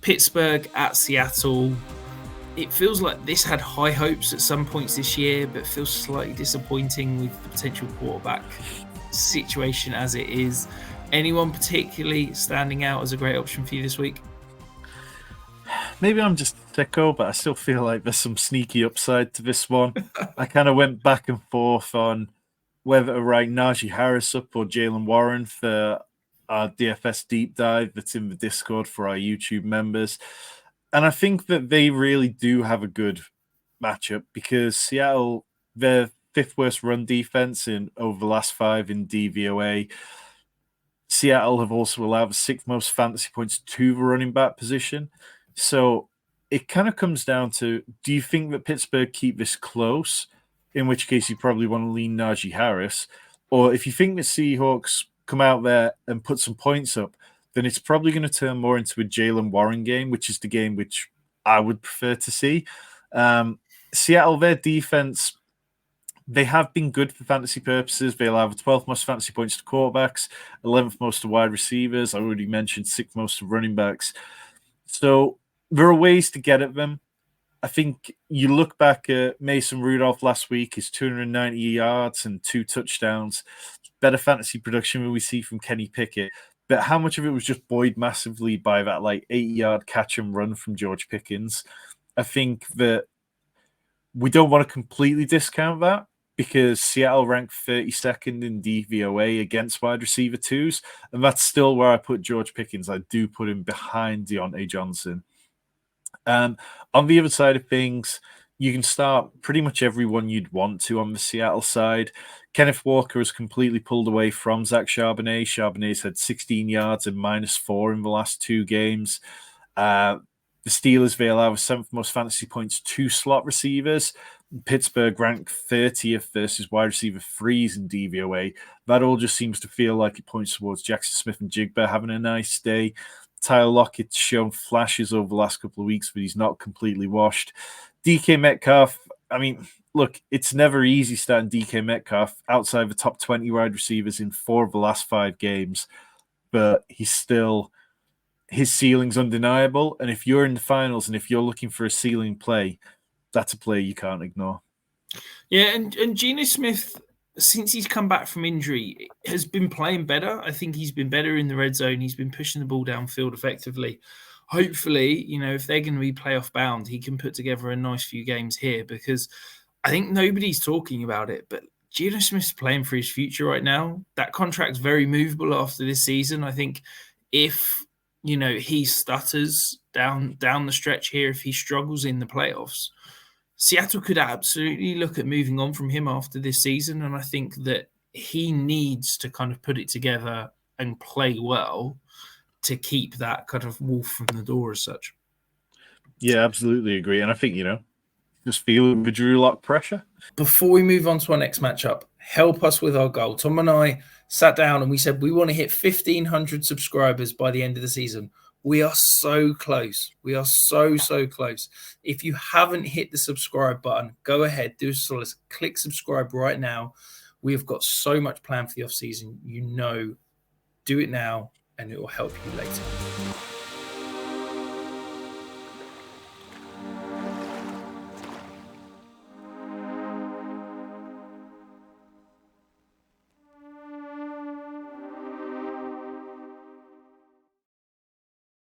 Pittsburgh at Seattle. It feels like this had high hopes at some points this year, but feels slightly disappointing with the potential quarterback situation as it is. Anyone particularly standing out as a great option for you this week? Maybe I'm just sicko, but I still feel like there's some sneaky upside to this one. I kind of went back and forth on whether to write Najee Harris up or Jalen Warren for our DFS deep dive that's in the Discord for our YouTube members. And I think that they really do have a good matchup because Seattle, their fifth worst run defense in over the last 5 in DVOA. Seattle have also allowed the sixth most fantasy points to the running back position. So it kind of comes down to, do you think that Pittsburgh keep this close? In which case you probably want to lean Najee Harris. Or if you think the Seahawks come out there and put some points up, then it's probably going to turn more into a Jalen Warren game, which is the game which I would prefer to see. Seattle, their defense, they have been good for fantasy purposes. They allow the 12th most fantasy points to quarterbacks, 11th most to wide receivers. I already mentioned 6th most to running backs. So there are ways to get at them. I think you look back at Mason Rudolph last week, his 290 yards and 2 touchdowns, better fantasy production than we see from Kenny Pickett. But how much of it was just buoyed massively by that 80-yard catch and run from George Pickens? I think that we don't want to completely discount that because Seattle ranked 32nd in DVOA against wide receiver twos, and that's still where I put George Pickens. I do put him behind Deontay Johnson. On the other side of things, you can start pretty much everyone you'd want to on the Seattle side. Kenneth Walker has completely pulled away from Zach Charbonnet. Charbonnet's had 16 yards and -4 in the last 2 games. The Steelers, they allow the 7th most fantasy points to slot receivers. Pittsburgh ranked 30th versus wide receiver 3s in DVOA. That all just seems to feel like it points towards Jackson Smith-Njigba having a nice day. Tyler Lockett's shown flashes over the last couple of weeks, but he's not completely washed. DK Metcalf, I mean, look, it's never easy starting DK Metcalf outside the top 20 wide receivers in 4 of the last 5 games, but he's still, his ceiling's undeniable. And if you're in the finals and if you're looking for a ceiling play, that's a play you can't ignore. Yeah, and Geno Smith, since he's come back from injury, has been playing better. I think he's been better in the red zone. He's been pushing the ball downfield effectively. Hopefully, if they're going to be playoff bound, he can put together a nice few games here because I think nobody's talking about it, but Geno Smith's playing for his future right now. That contract's very movable after this season. I think if, he stutters down the stretch here, if he struggles in the playoffs, Seattle could absolutely look at moving on from him after this season. And I think that he needs to kind of put it together and play well to keep that kind of wolf from the door as such. Yeah, absolutely agree. And I think, just feeling the Drew Lock pressure. Before we move on to our next matchup, help us with our goal. Tom and I sat down and we said we want to hit 1,500 subscribers by the end of the season. We are so close. We are so close. If you haven't hit the subscribe button, go ahead, do us a solid, click subscribe right now. We have got so much planned for the off-season. Do it now and it will help you later.